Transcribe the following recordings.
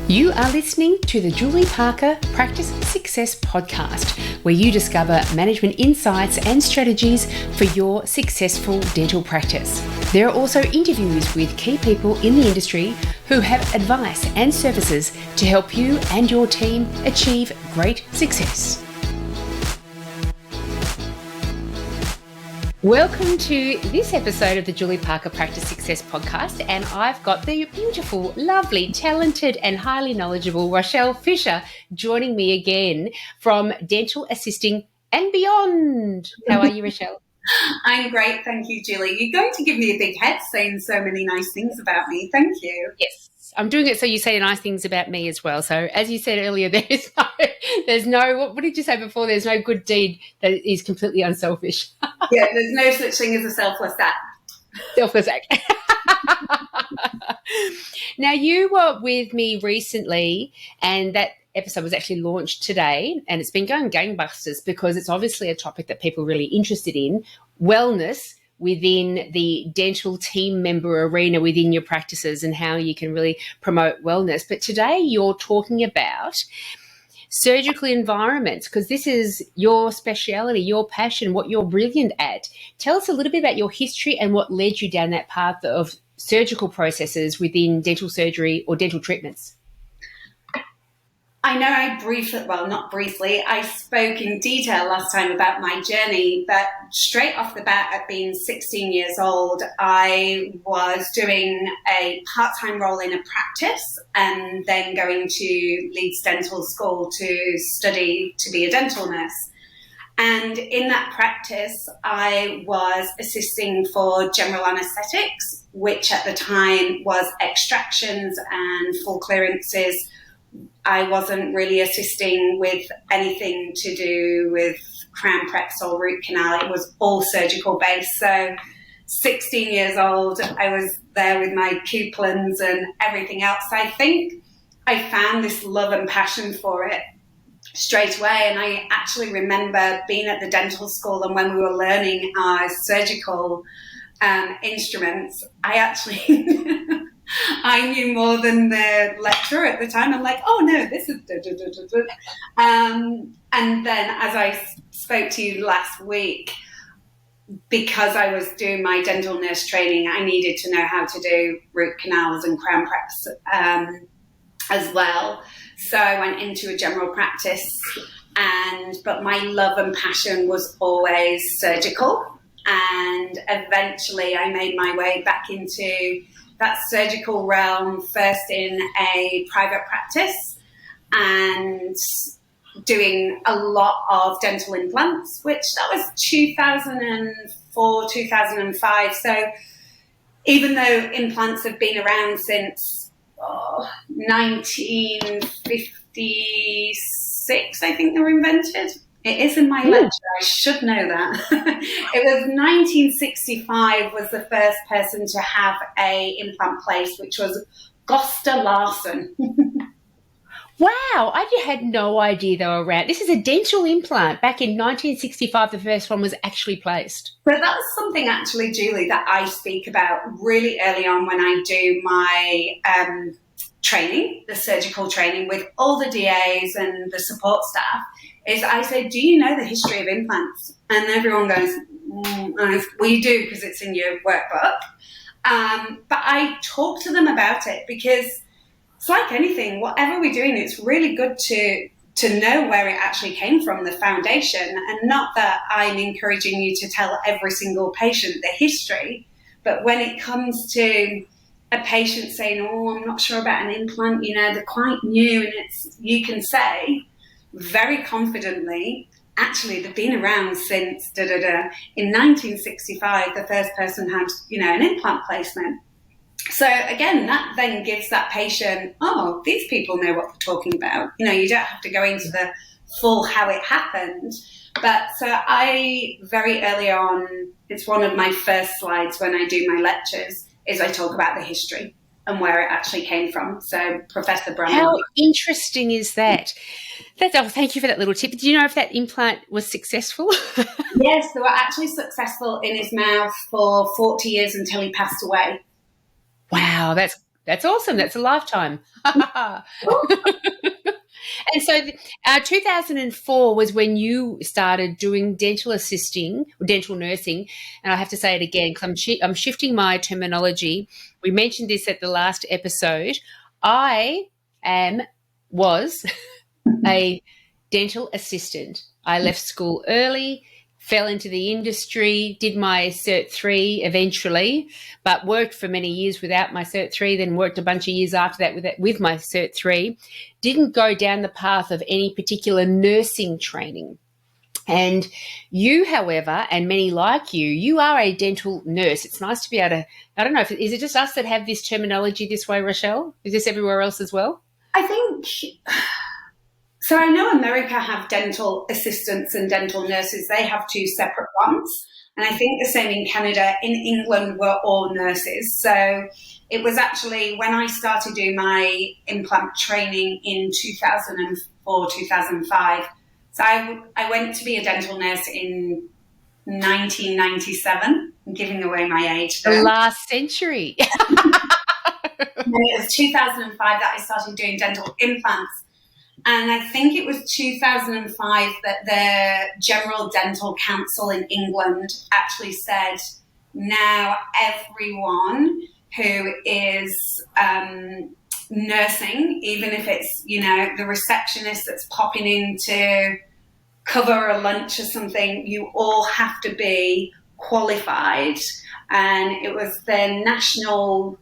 You are listening to the Julie Parker Practice Success Podcast, where you discover management insights and strategies for your successful dental practice. There are also interviews with key people in the industry who have advice and services to help you and your team achieve great success. Welcome to this episode of the Julie Parker Practice Success Podcast, and I've got the beautiful, lovely, talented and highly knowledgeable Rochelle Fisher joining me again from Dental Assisting and Beyond. How are you, Rochelle? I'm great, thank you, Julie. You're going to give me a big head saying so many nice things about me. Thank you. Yes. I'm doing it so you say nice things about me as well. So as you said earlier, there's no, what did you say before? There's no good deed that is completely unselfish. Yeah, there's no such thing as a selfless act. Selfless act. Now, you were with me recently, and that episode was actually launched today, and it's been going gangbusters because it's obviously a topic that people are really interested in, wellness within the dental team member arena within your practices and how you can really promote wellness. But today you're talking about surgical environments, because this is your speciality, your passion, what you're brilliant at. Tell us a little bit about your history and what led you down that path of surgical processes within dental surgery or dental treatments. I know I spoke in detail last time about my journey, but straight off the bat, at being 16 years old, I was doing a part-time role in a practice and then going to Leeds Dental School to study to be a dental nurse. And in that practice, I was assisting for general anaesthetics, which at the time was extractions and full clearances. I wasn't really assisting with anything to do with crown preps or root canal. It was all surgical based. So 16 years old, I was there with my coupons and everything else. I think I found this love and passion for it straight away. And I actually remember being at the dental school, and when we were learning our surgical instruments, I knew more than the lecturer at the time. I'm like, oh no, this is and then as I spoke to you last week, because I was doing my dental nurse training, I needed to know how to do root canals and crown preps as well. So I went into a general practice, but my love and passion was always surgical. And eventually I made my way back into that surgical realm, first in a private practice and doing a lot of dental implants, which that was 2004, 2005. So even though implants have been around since 1956, I think they were invented. It is in my lecture. I should know that. It was 1965 was the first person to have a implant placed, which was Gosta Larson. Wow, I had no idea they were around. This is a dental implant. Back in 1965, the first one was actually placed. So that was something actually, Julie, that I speak about really early on when I do my training, the surgical training with all the DAs and the support staff. Is I say, do you know the history of implants? And everyone goes, well, you do because it's in your workbook. But I talk to them about it because it's like anything, whatever we're doing, it's really good to know where it actually came from, the foundation, and not that I'm encouraging you to tell every single patient the history. But when it comes to a patient saying, oh, I'm not sure about an implant, they're quite new, and you can say very confidently, actually, they've been around since In 1965, the first person had, an implant placement. So again, that then gives that patient, oh, these people know what they're talking about. You don't have to go into the full how it happened. But so I, very early on, it's one of my first slides when I do my lectures, is I talk about the history and where it actually came from. So Professor Brown. How interesting is that? Thank you for that little tip. Do you know if that implant was successful? Yes, they were actually successful in his mouth for 40 years until he passed away. Wow, that's That's awesome. That's a lifetime. And so 2004 was when you started doing dental assisting, dental nursing. And I have to say it again because I'm shifting my terminology. We mentioned this at the last episode. I am, was a dental assistant. I left school early, fell into the industry, did my Cert 3 eventually, but worked for many years without my Cert 3, then worked a bunch of years after that with my Cert 3. Didn't go down the path of any particular nursing training. And you, however, and many like you are a dental nurse. It's nice to be able to, I don't know, is it just us that have this terminology this way, Rochelle? Is this everywhere else as well? I think so. I know America have dental assistants and dental nurses. They have two separate ones. And I think the same in Canada. In England, we're all nurses. So it was actually when I started doing my implant training in 2004, 2005. So I went to be a dental nurse in 1997. I'm giving away my age there. The last century. And it was 2005 that I started doing dental implants. And I think it was 2005 that the General Dental Council in England actually said, now everyone who is nursing, even if it's, the receptionist that's popping in to cover a lunch or something, you all have to be qualified. And it was the National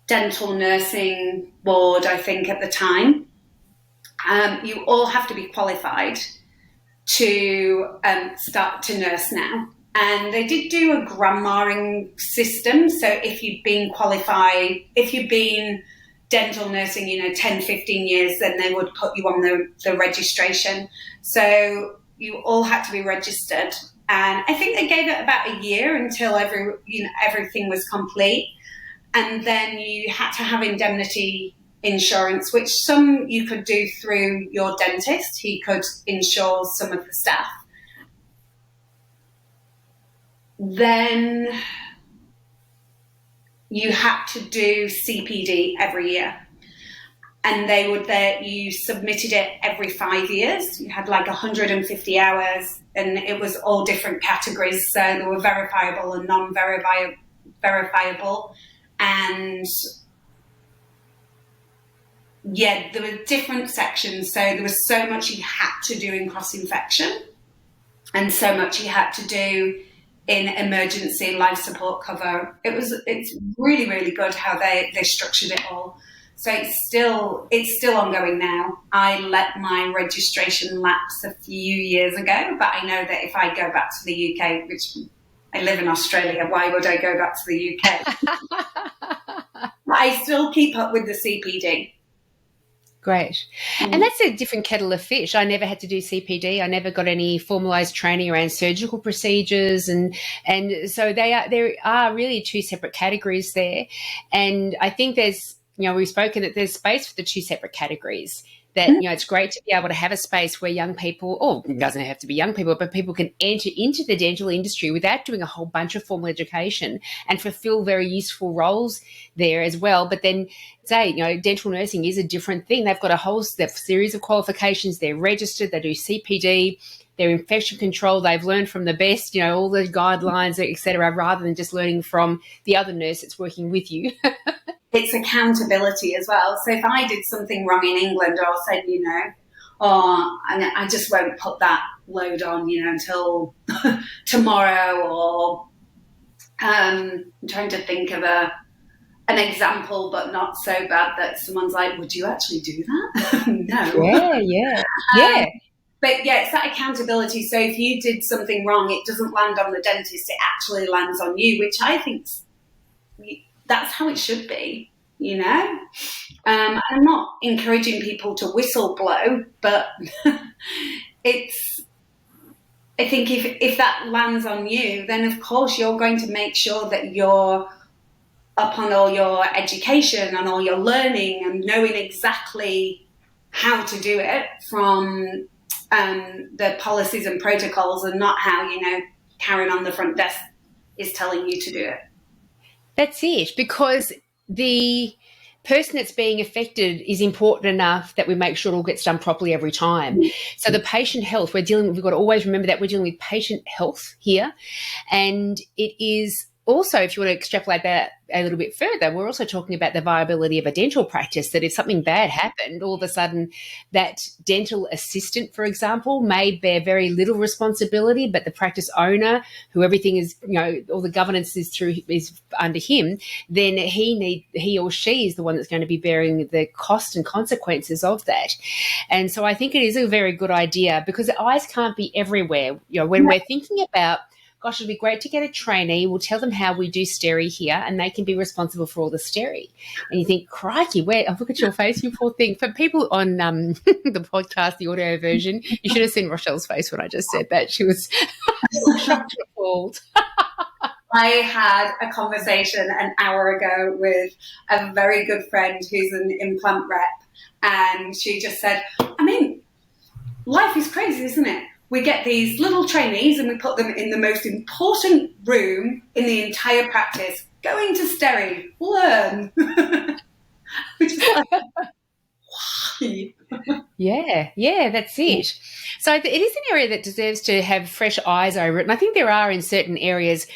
Dental Nursing Board, I think, at the time. You all have to be qualified to start to nurse now. And they did do a grandmaing system. So if you've been qualified, if you've been dental nursing, 10, 15 years, then they would put you on the registration. So you all had to be registered. And I think they gave it about a year until everything was complete. And then you had to have indemnity insurance, which some you could do through your dentist. He could insure some of the staff. Then you had to do CPD every year. And you submitted it every 5 years. You had like 150 hours, and it was all different categories. So there were verifiable and non-verifiable. And yeah, there were different sections. So there was so much you had to do in cross-infection and so much you had to do in emergency life support cover. It's really, really good how they structured it all. So it's still ongoing now. I let my registration lapse a few years ago, but I know that if I go back to the UK, which I live in Australia, why would I go back to the UK? I still keep up with the CPD. Great. And that's a different kettle of fish. I never had to do CPD. I never got any formalised training around surgical procedures. And so there are really two separate categories there. And I think we've spoken that there's space for the two separate categories. That, it's great to be able to have a space where young people, or it doesn't have to be young people, but people can enter into the dental industry without doing a whole bunch of formal education and fulfill very useful roles there as well. But then dental nursing is a different thing. They've got a whole series of qualifications. They're registered. They do CPD. They're infection control. They've learned from the best, all the guidelines, et cetera, rather than just learning from the other nurse that's working with you. It's accountability as well. So if I did something wrong in England or said, and I just won't put that load on, until tomorrow, or I'm trying to think of an example, but not so bad that someone's like, would you actually do that? No. Yeah. But yeah, it's that accountability. So if you did something wrong, it doesn't land on the dentist, it actually lands on you, which I think that's how it should be, I'm not encouraging people to whistle blow, but I think if that lands on you, then of course you're going to make sure that you're up on all your education and all your learning and knowing exactly how to do it from the policies and protocols, and not how, Karen on the front desk is telling you to do it. That's it, because the person that's being affected is important enough that we make sure it all gets done properly every time. So the patient health, we've got to always remember that we're dealing with patient health here. And it is also, if you want to extrapolate that a little bit further, we're also talking about the viability of a dental practice, that if something bad happened, all of a sudden that dental assistant, for example, may bear very little responsibility, but the practice owner, who everything is, all the governance is under him, then he or she is the one that's going to be bearing the cost and consequences of that. And so I think it is a very good idea, because the eyes can't be everywhere. When we're thinking about, gosh, it'd be great to get a trainee. We'll tell them how we do steri here, and they can be responsible for all the steri. And you think, crikey, look at your face, you poor thing. For people on the podcast, the audio version, you should have seen Rochelle's face when I just said that. She was shocked and appalled. I had a conversation an hour ago with a very good friend who's an implant rep, and she just said, life is crazy, isn't it? We get these little trainees and we put them in the most important room in the entire practice. Going to steri, learn. Which is like, why? Yeah, that's it. So it is an area that deserves to have fresh eyes over it. And I think there are in certain areas,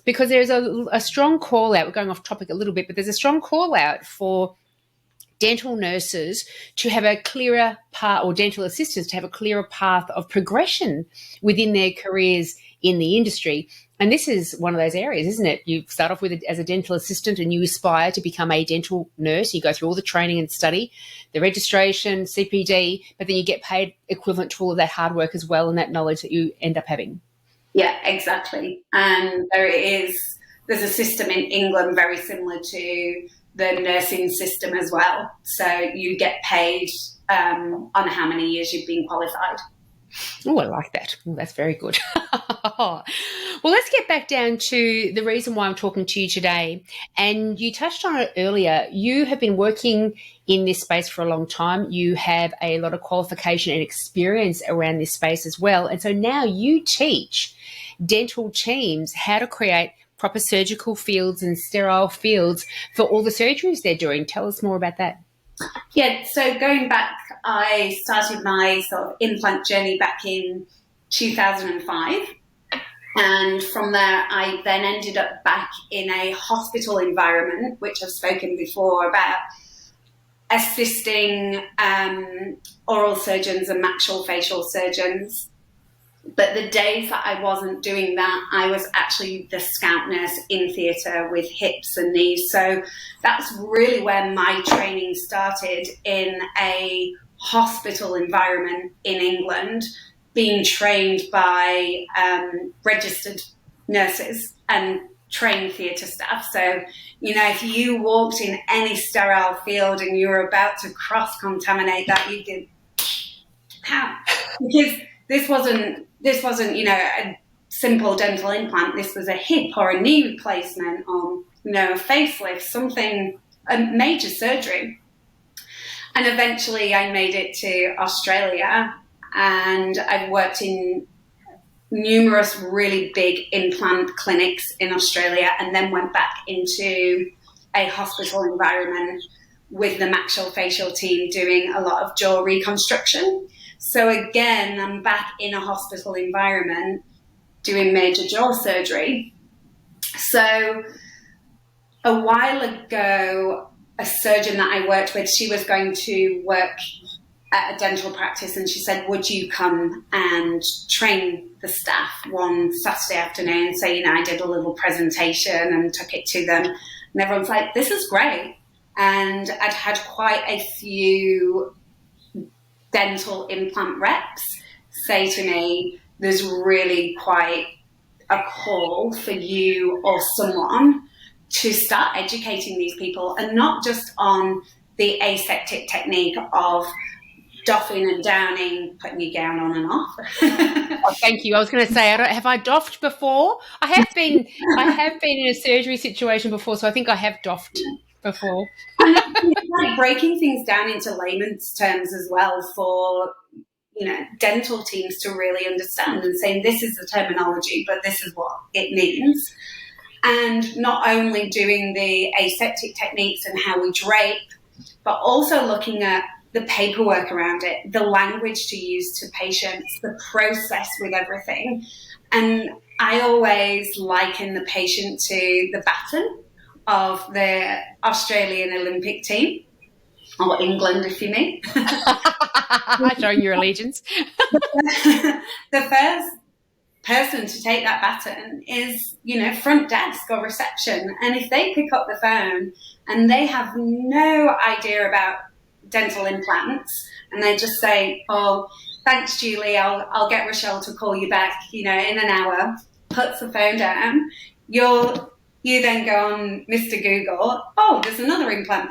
because there's a strong call out. We're going off topic a little bit, but there's a strong call out for dental nurses to have a clearer path, or dental assistants to have a clearer path of progression within their careers in the industry. And this is one of those areas, isn't it? You start off with as a dental assistant and you aspire to become a dental nurse. You go through all the training and study, the registration, CPD, but then you get paid equivalent to all of that hard work as well, and that knowledge that you end up having. Yeah, exactly. And there's a system in England very similar to the nursing system as well. So you get paid on how many years you've been qualified. Oh, I like that. Oh, that's very good. Well, let's get back down to the reason why I'm talking to you today. And you touched on it earlier. You have been working in this space for a long time. You have a lot of qualification and experience around this space as well. And so now you teach dental teams how to create proper surgical fields and sterile fields for all the surgeries they're doing. Tell us more about that. Yeah, so going back, I started my sort of implant journey back in 2005. And from there, I then ended up back in a hospital environment, which I've spoken before about, assisting oral surgeons and maxillofacial surgeons. But the days that I wasn't doing that, I was actually the scout nurse in theatre with hips and knees. So that's really where my training started, in a hospital environment in England, being trained by registered nurses and trained theatre staff. So, if you walked in any sterile field and you were about to cross-contaminate that, you did, how? Because this wasn't, a simple dental implant. This was a hip or a knee replacement, or, a facelift, a major surgery. And eventually I made it to Australia, and I've worked in numerous really big implant clinics in Australia, and then went back into a hospital environment with the maxillofacial team doing a lot of jaw reconstruction. So again, I'm back in a hospital environment doing major jaw surgery. So a while ago, a surgeon that I worked with, she was going to work at a dental practice, and she said, would you come and train the staff one Saturday afternoon? So, I did a little presentation and took it to them, and everyone's like, this is great. And I'd had quite a few dental implant reps say to me, there's really quite a call for you or someone to start educating these people, and not just on the aseptic technique of doffing and downing, putting your gown on and off. Oh, thank you. I was going to say, have I doffed before? I have been in a surgery situation before, so I think I have doffed before. And it's like breaking things down into layman's terms as well for, dental teams to really understand, and saying this is the terminology, but this is what it means. And not only doing the aseptic techniques and how we drape, but also looking at the paperwork around it, the language to use to patients, the process with everything. And I always liken the patient to the baton of the Australian Olympic team, or England, if you mean. Showing your allegiance. The first person to take that baton is, front desk or reception. And if they pick up the phone and they have no idea about dental implants and they just say, oh, thanks, Julie, I'll get Rochelle to call you back, in an hour, puts the phone down, you then go on Mr. Google, oh, there's another implant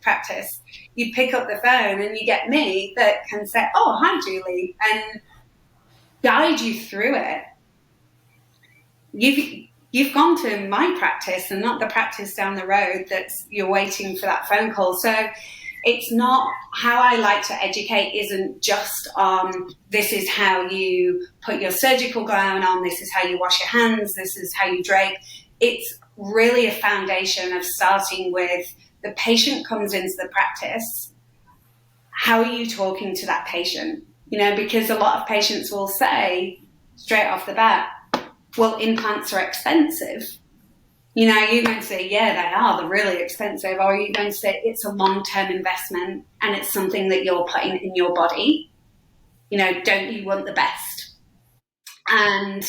practice. You pick up the phone and you get me that can say, oh, hi, Julie, and guide you through it. You've gone to my practice and not the practice down the road that's you're waiting for that phone call. So it's not, how I like to educate isn't just on this is how you put your surgical gown on, this is how you wash your hands, this is how you drape. It's really a foundation of starting with the patient comes into the practice. How are you talking to that patient? Because a lot of patients will say straight off the bat, well, implants are expensive. You're going to say, yeah, they are. They're really expensive. Or you're going to say it's a long-term investment and it's something that you're putting in your body. Don't you want the best? And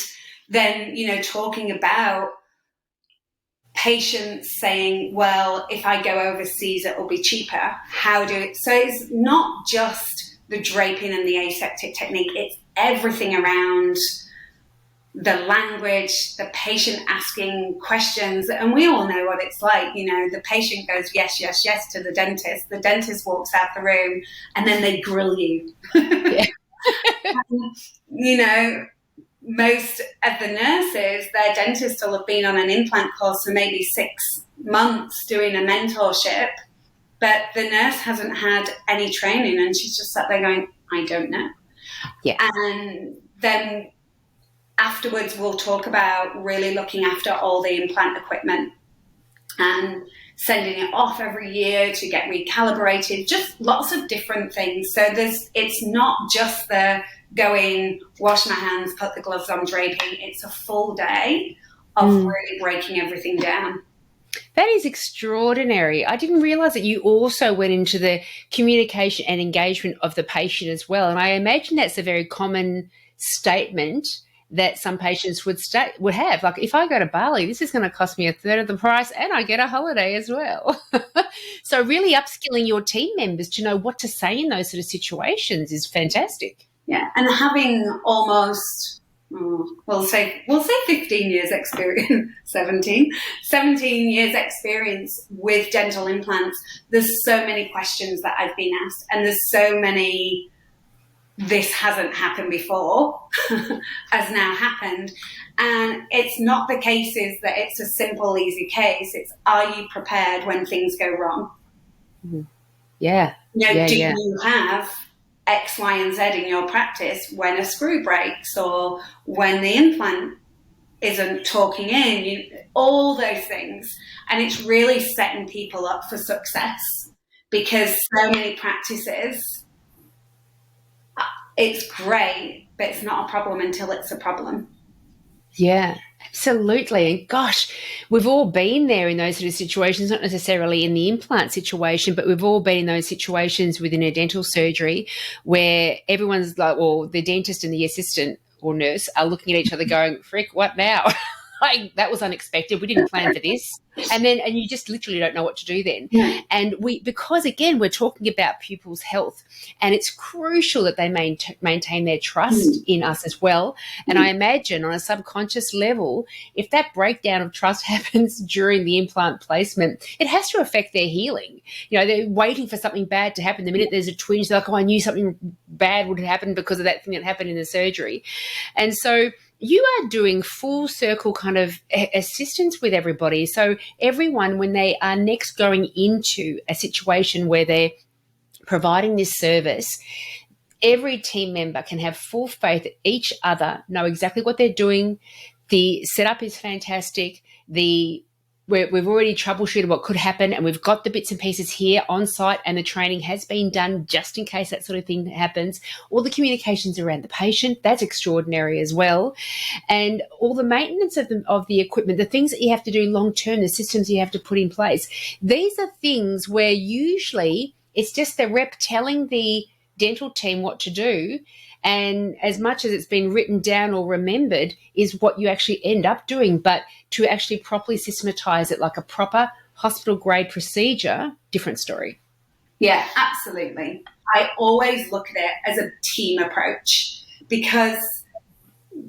then, talking about patients saying, well, if I go overseas, it will be cheaper. So it's not just the draping and the aseptic technique. It's everything around the language, the patient asking questions. And we all know what it's like. The patient goes, yes, yes, yes to the dentist walks out the room and then they grill you. Yeah. Most of the nurses, their dentist will have been on an implant course for maybe 6 months doing a mentorship, but the nurse hasn't had any training and she's just sat there going, I don't know. Yeah. And then afterwards we'll talk about really looking after all the implant equipment and sending it off every year to get recalibrated, just lots of different things. So it's not just the go in, wash my hands, put the gloves on, draping. It's a full day of really breaking everything down. That is extraordinary. I didn't realise that you also went into the communication and engagement of the patient as well. And I imagine that's a very common statement that some patients would have. Like, if I go to Bali, this is going to cost me a third of the price and I get a holiday as well. So really upskilling your team members to know what to say in those sort of situations is fantastic. Yeah, and having almost, we'll say 15 years experience, 17 years experience with dental implants, there's so many questions that I've been asked and there's so many, this hasn't happened before, has now happened. And it's not the cases that it's a simple, easy case. It's, are you prepared when things go wrong? Mm-hmm. Yeah. Do you have X, Y, and Z in your practice when a screw breaks or when the implant isn't talking in, all those things. And it's really setting people up for success because so many practices, it's great, but it's not a problem until it's a problem. Yeah, absolutely. And gosh, we've all been there in those sort of situations, not necessarily in the implant situation, but we've all been in those situations within a dental surgery where everyone's like, well, the dentist and the assistant or nurse are looking at each other going, frick, what now? Like, that was unexpected. We didn't plan for this. And you just literally don't know what to do then. Yeah. And because again, we're talking about pupils' health and it's crucial that they maintain their trust in us as well. And I imagine on a subconscious level, if that breakdown of trust happens during the implant placement, it has to affect their healing. They're waiting for something bad to happen. The minute there's a twinge, they're like, oh, I knew something bad would happen because of that thing that happened in the surgery. And so you are doing full circle kind of assistance with everybody. So everyone, when they are next going into a situation where they're providing this service, every team member can have full faith that each other know exactly what they're doing. The setup is fantastic. We've already troubleshooted what could happen, and we've got the bits and pieces here on site, and the training has been done just in case that sort of thing happens. All the communications around the patient, that's extraordinary as well. And all the maintenance of the equipment, the things that you have to do long term, the systems you have to put in place. These are things where usually it's just the rep telling the dental team what to do, and as much as it's been written down or remembered is what you actually end up doing. But to actually properly systematize it like a proper hospital grade procedure, different story. Yeah, absolutely. I always look at it as a team approach, because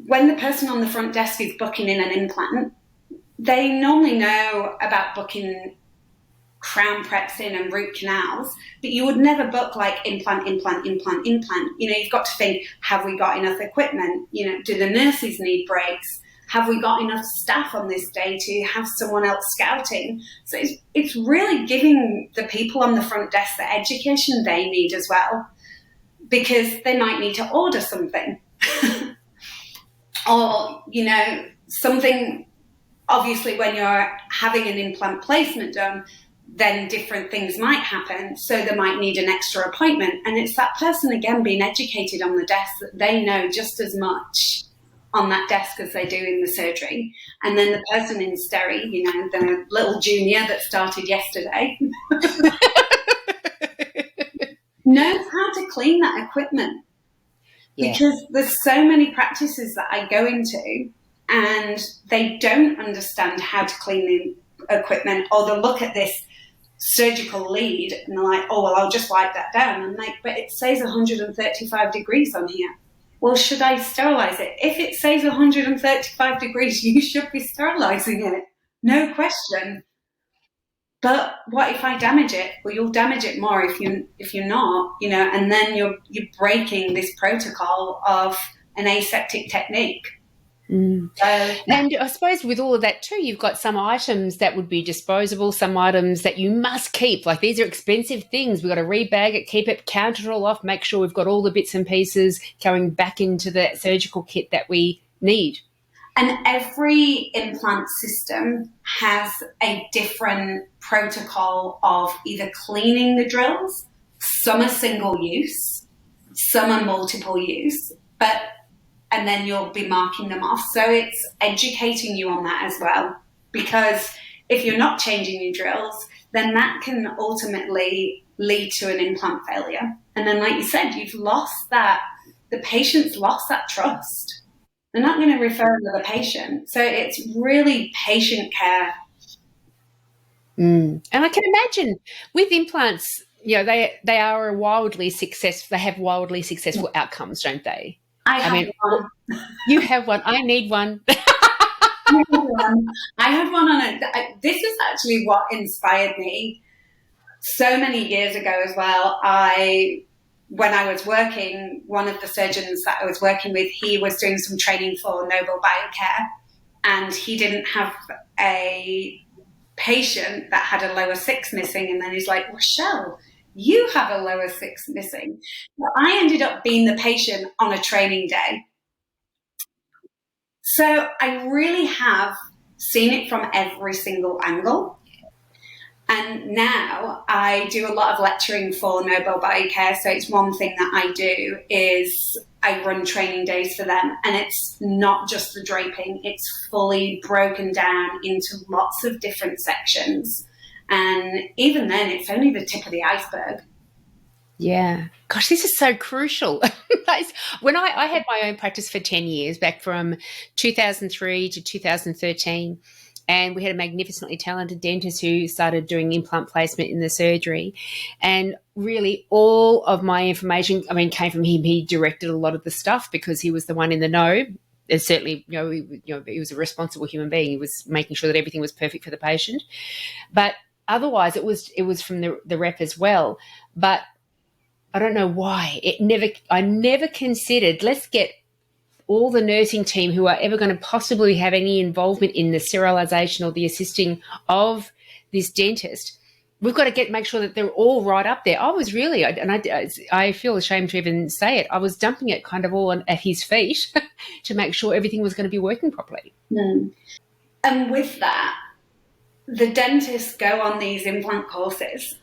when the person on the front desk is booking in an implant, they normally know about booking crown preps in and root canals, but you would never book like implant, implant, implant, implant. You know, you've got to think, have we got enough equipment? You know, do the nurses need breaks? Have we got enough staff on this day to have someone else scouting? So it's really giving the people on the front desk the education they need as well, because they might need to order something. Or, you know, something, obviously when you're having an implant placement done, then different things might happen. So they might need an extra appointment. And it's that person, again, being educated on the desk that they know just as much on that desk as they do in the surgery. And then the person in steri, you know, the little junior that started yesterday, knows how to clean that equipment. Yeah. Because there's so many practices that I go into and they don't understand how to clean the equipment, or they'll look at this surgical lead and they're like, oh, well, I'll just wipe that down. I'm like, but it says 135 degrees on here. Well, should I sterilize it? If it says 135 degrees, you should be sterilizing it. No question. But what if I damage it? Well, you'll damage it more if you're not, you know, and then you're breaking this protocol of an aseptic technique. And I suppose with all of that too, you've got some items that would be disposable, some items that you must keep. Like, these are expensive things. We've got to rebag it, keep it, count it all off, make sure we've got all the bits and pieces going back into the surgical kit that we need. And every implant system has a different protocol of either cleaning the drills. Some are single use, some are multiple use, and then you'll be marking them off. So it's educating you on that as well, because if you're not changing your drills, then that can ultimately lead to an implant failure. And then, like you said, the patient's lost that trust. They're not going to refer to the patient. So it's really patient care. And I can imagine with implants, you know, they are wildly successful. They have wildly successful outcomes, don't they? I have one. You have one. I need one. I have one on it. This is actually what inspired me so many years ago as well. When I was working, one of the surgeons that I was working with, he was doing some training for Noble Biocare, and he didn't have a patient that had a lower 6 missing. And then he's like, Rochelle, you have a lower 6 missing. Well, I ended up being the patient on a training day. So I really have seen it from every single angle. And now I do a lot of lecturing for Noble Biocare. So it's one thing that I do is I run training days for them. And it's not just the draping. It's fully broken down into lots of different sections. And even then, it's only the tip of the iceberg. Yeah. Gosh, this is so crucial. When I had my own practice for 10 years, back from 2003 to 2013, and we had a magnificently talented dentist who started doing implant placement in the surgery. And really all of my information, came from him. He directed a lot of the stuff because he was the one in the know. And certainly, he was a responsible human being. He was making sure that everything was perfect for the patient. But otherwise, it was from the rep as well. But I don't know why. I never considered, let's get all the nursing team who are ever going to possibly have any involvement in the sterilisation or the assisting of this dentist, we've got to make sure that they're all right up there. I was really, and I feel ashamed to even say it, I was dumping it kind of all at his feet to make sure everything was going to be working properly. Mm. And with that, the dentists go on these implant courses.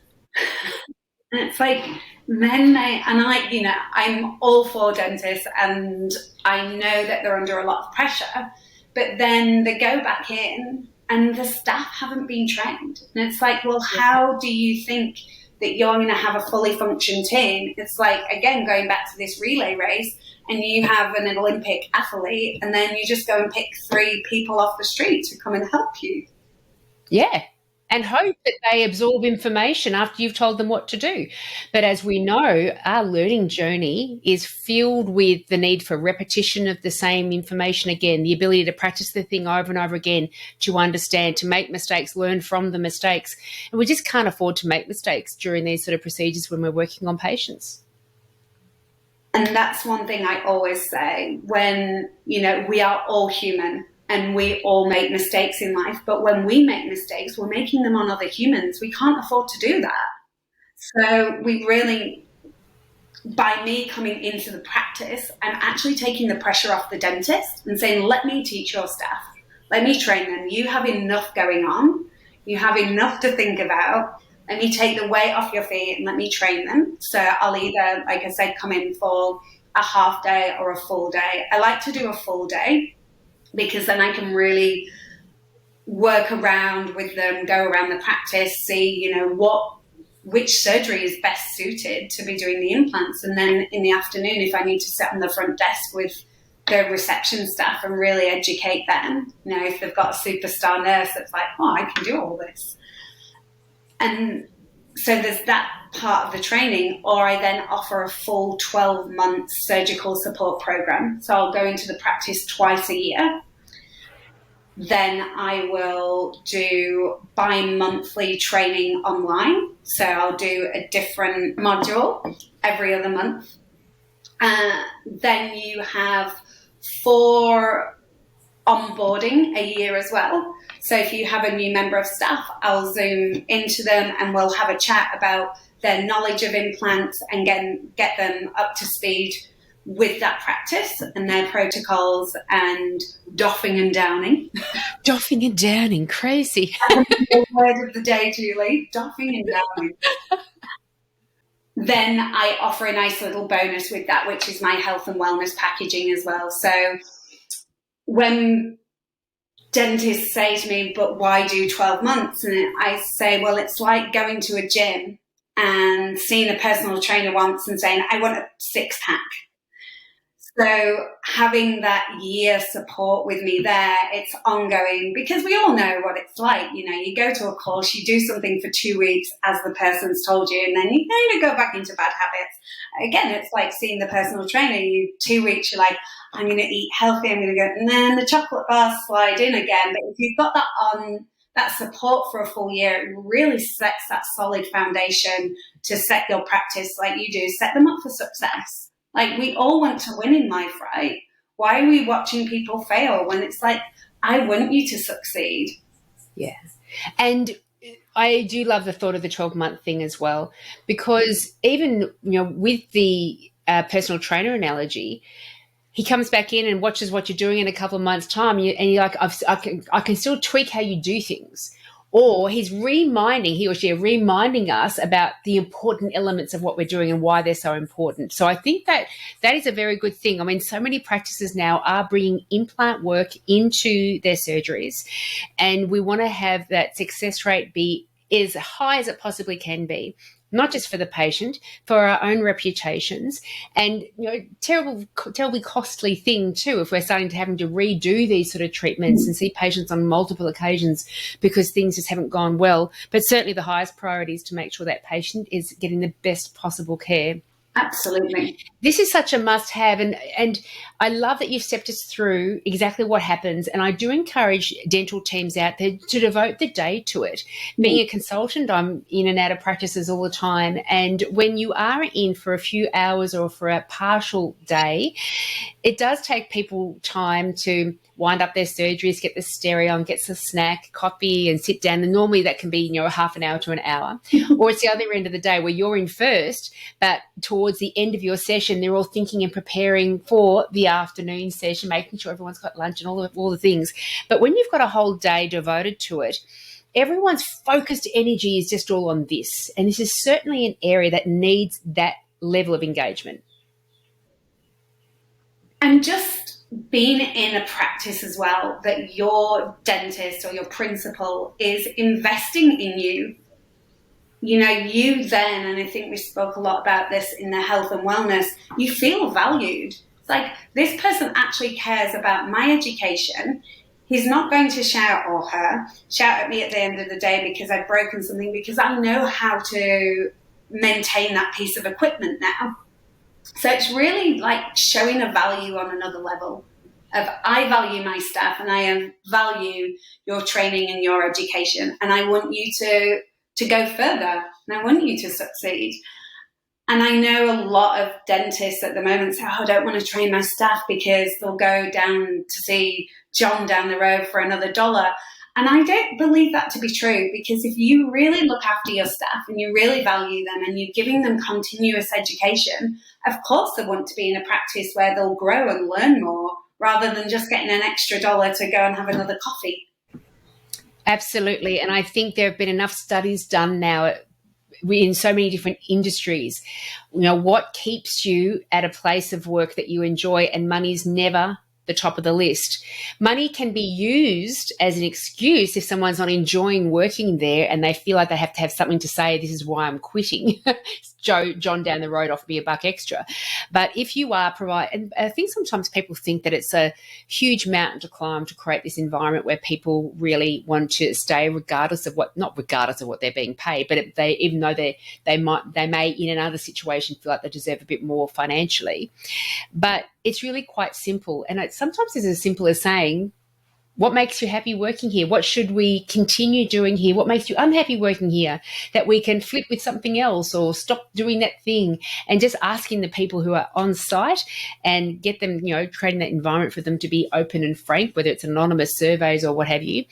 And it's like, then I'm all for dentists, and I know that they're under a lot of pressure, but then they go back in and the staff haven't been trained. And it's like, well, how do you think that you're going to have a fully functioned team? It's like, again, going back to this relay race, and you have an Olympic athlete, and then you just go and pick 3 people off the street to come and help you. Yeah. And hope that they absorb information after you've told them what to do. But as we know, our learning journey is filled with the need for repetition of the same information again, the ability to practice the thing over and over again, to understand, to make mistakes, learn from the mistakes. And we just can't afford to make mistakes during these sort of procedures when we're working on patients. And that's one thing I always say when, we are all human. And we all make mistakes in life. But when we make mistakes, we're making them on other humans. We can't afford to do that. So we really, by me coming into the practice, I'm actually taking the pressure off the dentist and saying, let me teach your staff. Let me train them. You have enough going on. You have enough to think about. Let me take the weight off your feet and let me train them. So I'll either, like I said, come in for a half day or a full day. I like to do a full day, because then I can really work around with them, go around the practice, see, which surgery is best suited to be doing the implants. And then in the afternoon, if I need to sit on the front desk with the reception staff and really educate them, if they've got a superstar nurse that's like, oh, I can do all this. And so there's that part of the training, or I then offer a full 12-month surgical support program. So I'll go into the practice twice a year. Then I will do bi-monthly training online. So I'll do a different module every other month. Then you have 4 onboarding a year as well. So if you have a new member of staff, I'll Zoom into them and we'll have a chat about their knowledge of implants and get them up to speed with that practice and their protocols and doffing and downing. Doffing and downing, crazy. The word of the day, Julie, doffing and downing. Then I offer a nice little bonus with that, which is my health and wellness packaging as well. So when dentists say to me, but why do 12 months? And I say, well, it's like going to a gym and seeing a personal trainer once and saying, I want a 6-pack. So having that year support with me there, it's ongoing, because we all know what it's like. You go to a course, you do something for 2 weeks as the person's told you, and then you kind of go back into bad habits. Again, it's like seeing the personal trainer. 2 weeks, you're like, I'm going to eat healthy, I'm going to go, and then the chocolate bars slide in again. But if you've got that on, that support for a full year, it really sets that solid foundation to set your practice like you do, set them up for success. Like, we all want to win in life, right? Why are we watching people fail when it's like, I want you to succeed? Yeah. And I do love the thought of the 12-month thing as well, because even, with the personal trainer analogy, he comes back in and watches what you're doing in a couple of months' time, and you're like, I can still tweak how you do things. Or he or she are reminding us about the important elements of what we're doing and why they're so important. So I think that is a very good thing. I mean, so many practices now are bringing implant work into their surgeries, and we want to have that success rate be as high as it possibly can be, not just for the patient, for our own reputations, and terribly costly thing too if we're starting to having to redo these sort of treatments and see patients on multiple occasions because things just haven't gone well. But certainly the highest priority is to make sure that patient is getting the best possible care. Absolutely. This is such a must have, and I love that you've stepped us through exactly what happens. And I do encourage dental teams out there to devote the day to it. Being a consultant, I'm in and out of practices all the time, and when you are in for a few hours or for a partial day, it does take people time to wind up their surgeries, get the stereo on, get some snack, coffee, and sit down. And normally that can be, half an hour to an hour. Or it's the other end of the day where you're in first, but towards the end of your session, they're all thinking and preparing for the afternoon session, making sure everyone's got lunch and all the things. But when you've got a whole day devoted to it, everyone's focused energy is just all on this. And this is certainly an area that needs that level of engagement. And just being in a practice as well, that your dentist or your principal is investing in you. You then, and I think we spoke a lot about this in the health and wellness, you feel valued. It's like, this person actually cares about my education. He's not going to shout, or her, shout at me at the end of the day because I've broken something, because I know how to maintain that piece of equipment now. So it's really like showing a value on another level of, I value my staff and I value your training and your education, and I want you to go further, and I want you to succeed. And I know a lot of dentists at the moment say, I don't want to train my staff because they'll go down to see John down the road for another $1. And I don't believe that to be true, because if you really look after your staff and you really value them and you're giving them continuous education, of course they want to be in a practice where they'll grow and learn more, rather than just getting an extra $1 to go and have another coffee. Absolutely. And I think there have been enough studies done now in so many different industries. What keeps you at a place of work that you enjoy, and money's never the top of the list. Money can be used as an excuse if someone's not enjoying working there and they feel like they have to have something to say, this is why I'm quitting. John down the road offered me $1 extra. But if you are and I think sometimes people think that it's a huge mountain to climb to create this environment where people really want to stay not regardless of what they're being paid, but even though they may in another situation feel like they deserve a bit more financially. But it's really quite simple. And sometimes it's as simple as saying, what makes you happy working here? What should we continue doing here? What makes you unhappy working here? That we can flip with something else or stop doing that thing, and just asking the people who are on site and get them, creating that environment for them to be open and frank, whether it's anonymous surveys or what have you.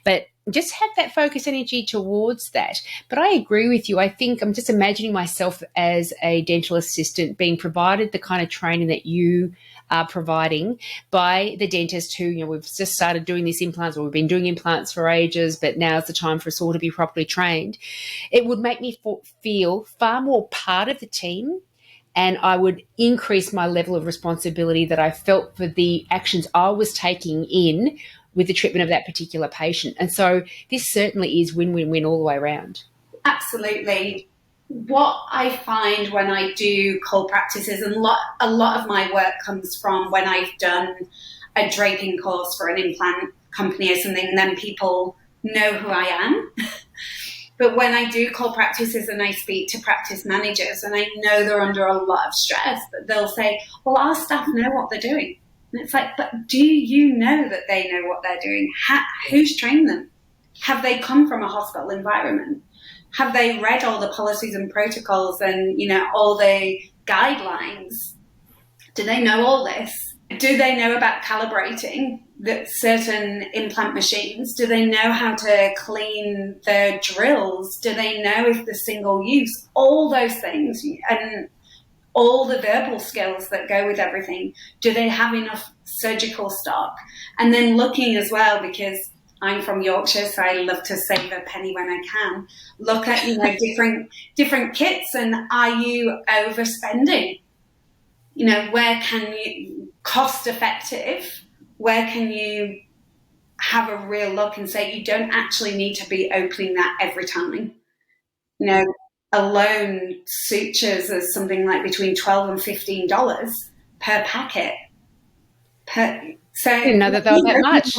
But just have that focus energy towards that. But I agree with you. I think I'm just imagining myself as a dental assistant being provided the kind of training that you are providing by the dentist who, we've just started doing these implants, or we've been doing implants for ages, but now's the time for us all to be properly trained. It would make me feel far more part of the team, and I would increase my level of responsibility that I felt for the actions I was taking in with the treatment of that particular patient. And so this certainly is win-win-win all the way around. Absolutely. What I find when I do cold practices, and a lot of my work comes from when I've done a draping course for an implant company or something, and then people know who I am. But when I do cold practices and I speak to practice managers, and I know they're under a lot of stress, but they'll say, well, our staff know what they're doing. And it's like, but do you know that they know what they're doing? Who's trained them? Have they come from a hospital environment? Have they read all the policies and protocols and, all the guidelines? Do they know all this? Do they know about calibrating certain implant machines? Do they know how to clean the drills? Do they know if they're single use? All those things, and all the verbal skills that go with everything. Do they have enough surgical stock? And then looking as well, because I'm from Yorkshire, so I love to save a penny when I can. Look at, different kits, and are you overspending? Where can you, cost effective, where can you have a real look and say, you don't actually need to be opening that every time. Alone sutures is something like between $12 and $15 per packet. So I didn't know that they were that much.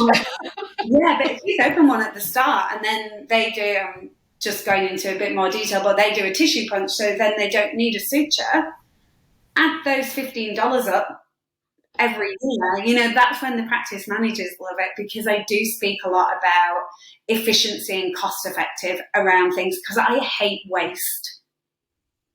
Yeah, but if you open one at the start, and then they do, just going into a bit more detail, but they do a tissue punch, so then they don't need a suture. add those $15 up every year, that's when the practice managers love it, because I do speak a lot about efficiency and cost effective around things, because I hate waste.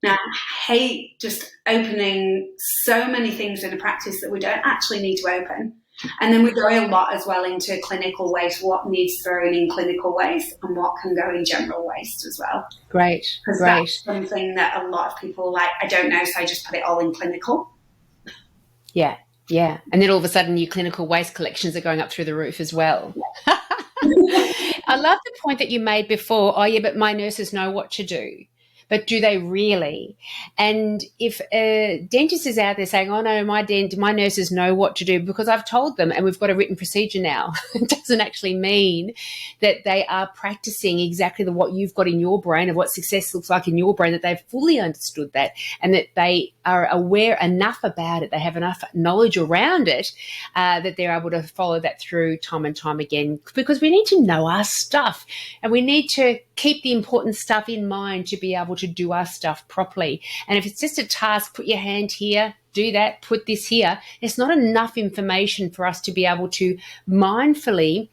Now, I hate just opening so many things in a practice that we don't actually need to open. And then we go a lot as well into clinical waste, what needs thrown in clinical waste and what can go in general waste as well. Great. Because that's something that a lot of people like, I don't know, so I just put it all in clinical. Yeah. Yeah. And then all of a sudden your clinical waste collections are going up through the roof as well. I love the point that you made before. Oh, yeah, but my nurses know what to do. But do they really? And if a dentist is out there saying, oh, no, my nurses know what to do because I've told them and we've got a written procedure now, it doesn't actually mean that they are practicing exactly what you've got in your brain of what success looks like in your brain, that they've fully understood that and that they are aware enough about it, they have enough knowledge around it, that they're able to follow that through time and time again, because we need to know our stuff and we need to keep the important stuff in mind to be able to do our stuff properly. And if it's just a task, put your hand here, do that, put this here, it's not enough information for us to be able to mindfully,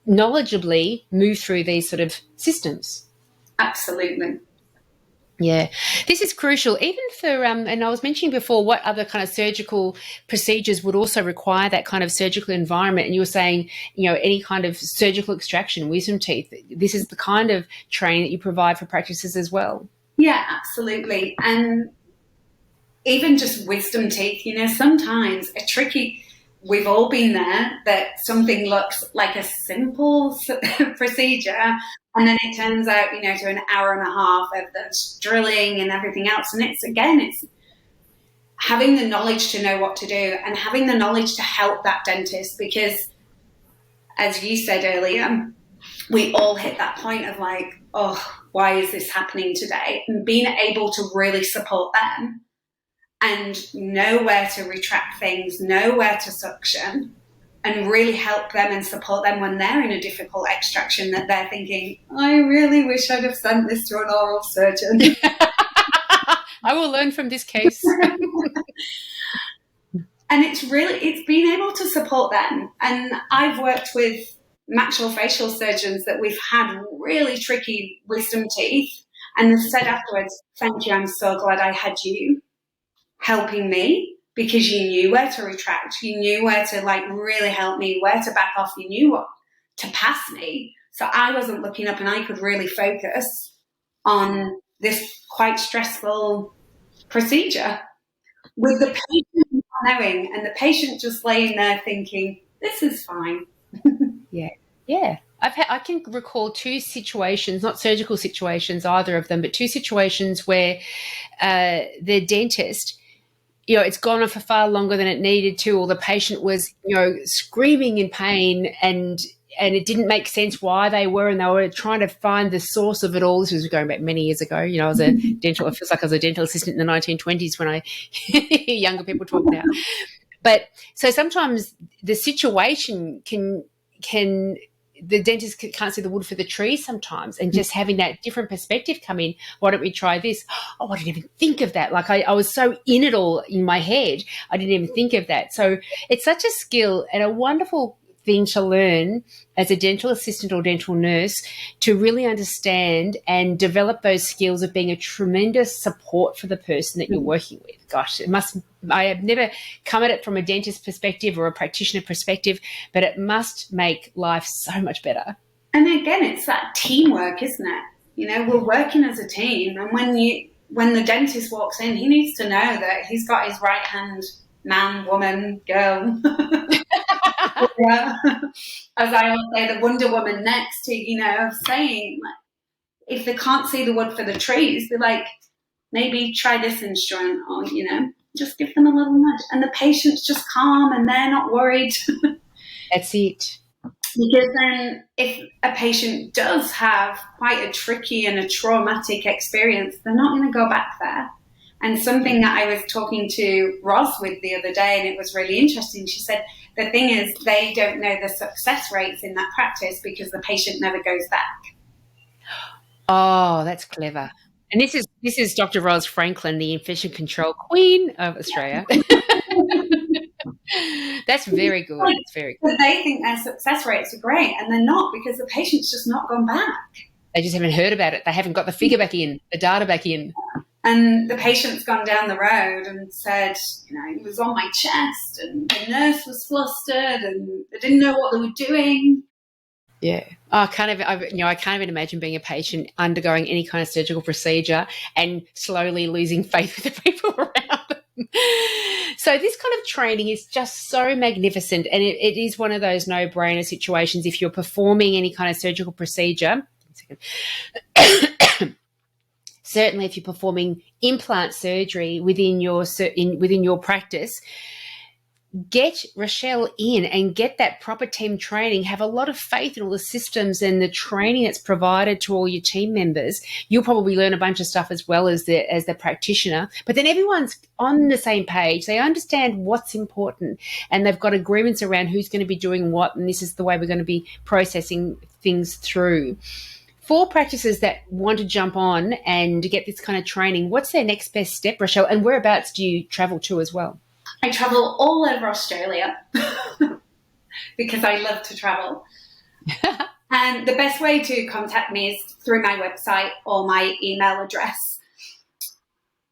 knowledgeably move through these sort of systems. Absolutely. Yeah, this is crucial even for, and I was mentioning before what other kind of surgical procedures would also require that kind of surgical environment. And you were saying, any kind of surgical extraction, wisdom teeth, this is the kind of training that you provide for practices as well. Yeah, absolutely. And even just wisdom teeth, sometimes we've all been there, that something looks like a simple procedure and then it turns out, to an hour and a half of the drilling and everything else. And it's having the knowledge to know what to do and having the knowledge to help that dentist, because as you said earlier, we all hit that point of like, oh, why is this happening today? And being able to really support them and know where to retract things, know where to suction, and really help them and support them when they're in a difficult extraction that they're thinking, I really wish I'd have sent this to an oral surgeon. I will learn from this case. And it's being able to support them. And I've worked with maxillofacial surgeons that we've had really tricky wisdom teeth and they've said afterwards, thank you, I'm so glad I had you helping me, because you knew where to retract, you knew where to really help me, where to back off, you knew what to pass me. So I wasn't looking up and I could really focus on this quite stressful procedure with the patient not knowing and the patient just laying there thinking, this is fine. Yeah. I can recall two situations, not surgical situations, either of them, but two situations where the dentist, it's gone on for far longer than it needed to, or the patient was, screaming in pain and it didn't make sense why they were, and they were trying to find the source of it all. This was going back many years ago. I was it feels like I was a dental assistant in the 1920s when I hear younger people talk now. But so sometimes the situation the dentist can't see the wood for the trees sometimes, and just having that different perspective come in. Why don't we try this? Oh, I didn't even think of that. I was so in it all in my head, I didn't even think of that. So it's such a skill and a wonderful thing to learn as a dental assistant or dental nurse, to really understand and develop those skills of being a tremendous support for the person that you're working with. Gosh, I have never come at it from a dentist perspective or a practitioner perspective, but it must make life so much better. And again, it's that teamwork, isn't it? We're working as a team, and when the dentist walks in, he needs to know that he's got his right hand man, woman, girl. As I always say, the Wonder Woman next to, saying, if they can't see the wood for the trees, they're like, maybe try this instrument, or, just give them a little nudge. And the patient's just calm and they're not worried. That's it. Because then if a patient does have quite a tricky and a traumatic experience, they're not going to go back there. And something that I was talking to Roz with the other day, and it was really interesting, she said, the thing is, they don't know the success rates in that practice because the patient never goes back. Oh, that's clever. And this This is Dr. Ros Franklin, the infection control queen of Australia. That's very good. It's very good. But they think their success rates are great, and they're not, because the patient's just not gone back. They just haven't heard about it. They haven't got the figure back in, the data back in. And the patient's gone down the road and said, it was on my chest, and the nurse was flustered, and they didn't know what they were doing. Yeah. I can't even imagine being a patient undergoing any kind of surgical procedure and slowly losing faith with the people around them. So this kind of training is just so magnificent, and it is one of those no-brainer situations if you're performing any kind of surgical procedure. Certainly if you're performing implant surgery within your practice, get Rochelle in and get that proper team training. Have a lot of faith in all the systems and the training that's provided to all your team members. You'll probably learn a bunch of stuff as well as the practitioner, but then everyone's on the same page. They understand what's important, and they've got agreements around who's going to be doing what, and this is the way we're going to be processing things through. For practices that want to jump on and get this kind of training, what's their next best step, Rochelle? And whereabouts do you travel to as well? I travel all over Australia because I love to travel. And the best way to contact me is through my website or my email address.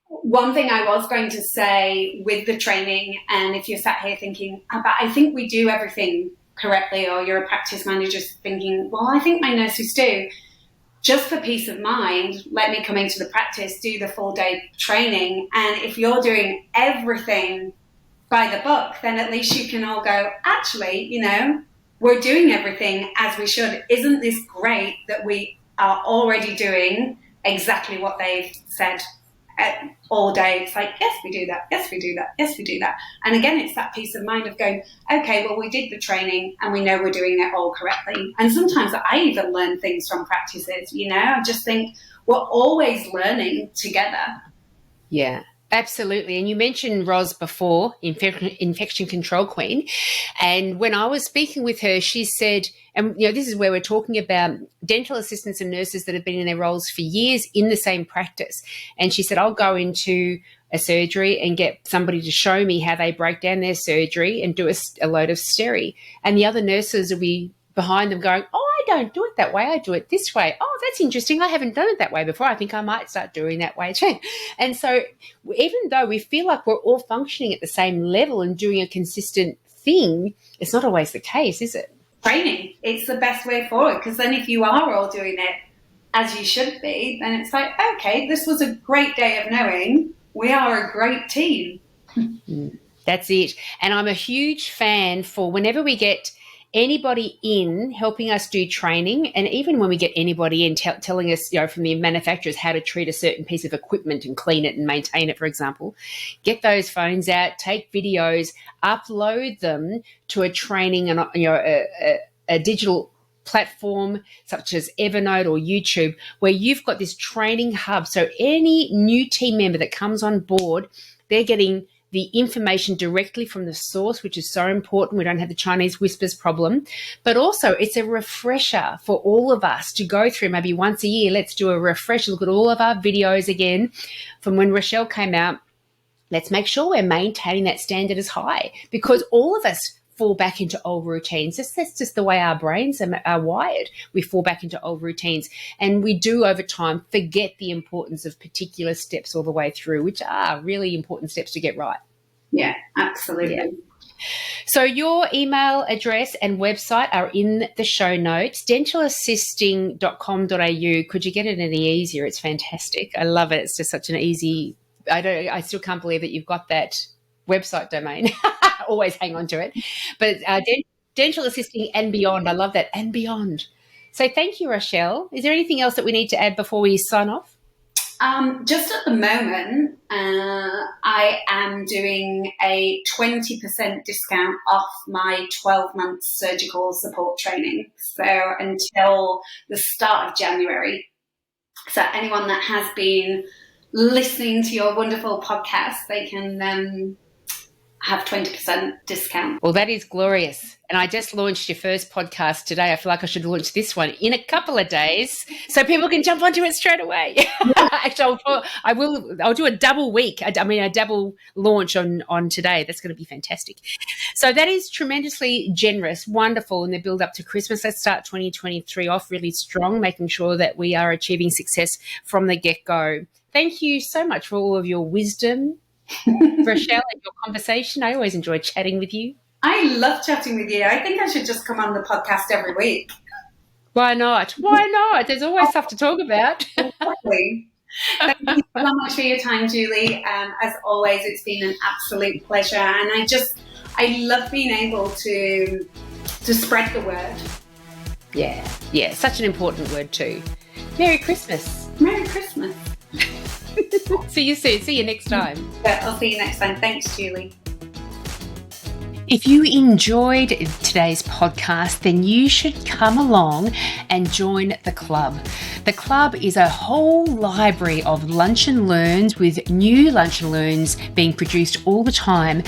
One thing I was going to say with the training, and if you're sat here thinking, but I think we do everything correctly, or you're a practice manager thinking, well, I think my nurses do. Just for peace of mind, let me come into the practice, do the full day training. And if you're doing everything by the book, then at least you can all go, actually, we're doing everything as we should. Isn't this great that we are already doing exactly what they've said all day? It's like, yes, we do that. Yes, we do that. Yes, we do that. And again, it's that peace of mind of going, okay, well, we did the training and we know we're doing it all correctly. And sometimes I even learn things from practices, I just think we're always learning together. Yeah. Absolutely. And you mentioned Ros before, infection control queen. And when I was speaking with her, she said, and this is where we're talking about dental assistants and nurses that have been in their roles for years in the same practice. And she said, I'll go into a surgery and get somebody to show me how they break down their surgery and do a load of steri. And the other nurses will be behind them going, oh, I don't do it that way. I do it this way. Oh, that's interesting. I haven't done it that way before. I think I might start doing that way too. And so even though we feel like we're all functioning at the same level and doing a consistent thing, it's not always the case, is it? Training. It's the best way forward, because then if you are all doing it as you should be, then it's like, okay, this was a great day of knowing we are a great team. That's it. And I'm a huge fan for whenever we get anybody in helping us do training, and even when we get anybody in telling us, from the manufacturers how to treat a certain piece of equipment and clean it and maintain it, for example, get those phones out, take videos, upload them to a training and a digital platform such as Evernote or YouTube, where you've got this training hub. So any new team member that comes on board, they're getting the information directly from the source, which is so important. We don't have the Chinese whispers problem. But also it's a refresher for all of us to go through maybe once a year. Let's do a refresher, look at all of our videos again from when Rochelle came out. Let's make sure we're maintaining that standard as high, because all of us fall back into old routines. That's just the way our brains are wired. We fall back into old routines, and we do over time forget the importance of particular steps all the way through, which are really important steps to get right. Yeah, absolutely. Yeah. So your email address and website are in the show notes, dentalassisting.com.au. Could you get it any easier? It's fantastic. I love it. It's just such an easy, I still can't believe that you've got that website domain. Always hang on to it. But dental assisting and beyond, I love that, and beyond. So thank you, Rochelle. Is there anything else that we need to add before we sign off? Just at the moment, I am doing a 20% discount off my 12-month surgical support training. So until the start of January. So anyone that has been listening to your wonderful podcast, they can have 20% discount. Well, that is glorious. And I just launched your first podcast today. I feel like I should launch this one in a couple of days so people can jump onto it straight away. Actually, I'll do a double week. A double launch on today. That's going to be fantastic. So that is tremendously generous, wonderful in the build up to Christmas. Let's start 2023 off really strong, making sure that we are achieving success from the get-go. Thank you so much for all of your wisdom, Rochelle, and your conversation. I always enjoy chatting with you. I love chatting with you. I think I should just come on the podcast every week. Why not? Why not? There's always stuff to talk about. Exactly. Thank you so much for your time, Julie. As always, it's been an absolute pleasure. And I love being able to spread the word. Yeah, such an important word too. Merry Christmas. Merry Christmas. See you soon. See you next time. Yeah, I'll see you next time. Thanks, Julie. If you enjoyed today's podcast, then you should come along and join the club. The club is a whole library of lunch and learns with new lunch and learns being produced all the time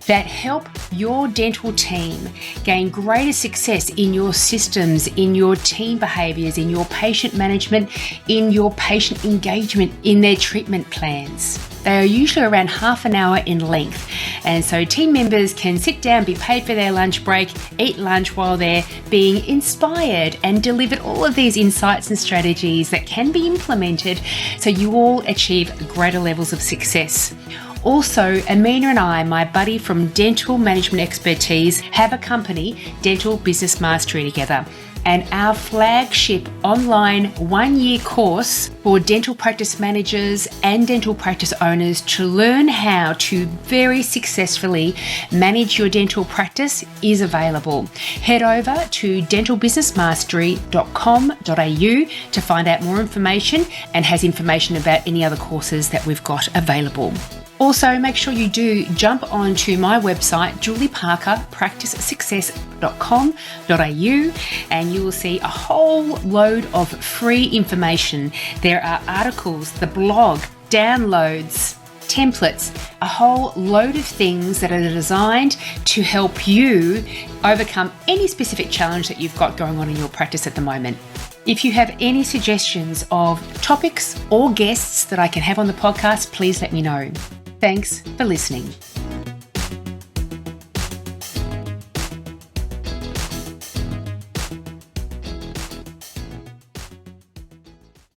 that help your dental team gain greater success in your systems, in your team behaviours, in your patient management, in your patient engagement, in their treatment plans. They are usually around half an hour in length, and so team members can sit down, be paid for their lunch break, eat lunch while they're being inspired and delivered all of these insights and strategies that can be implemented so you all achieve greater levels of success. Also, Amina and I, my buddy from Dental Management Expertise, have a company, Dental Business Mastery, together. And our flagship online 1-year course for dental practice managers and dental practice owners to learn how to very successfully manage your dental practice is available. Head over to dentalbusinessmastery.com.au to find out more information, and has information about any other courses that we've got available. Also, make sure you do jump onto my website, julieparkerpracticesuccess.com.au, and you will see a whole load of free information. There are articles, the blog, downloads, templates, a whole load of things that are designed to help you overcome any specific challenge that you've got going on in your practice at the moment. If you have any suggestions of topics or guests that I can have on the podcast, please let me know. Thanks for listening.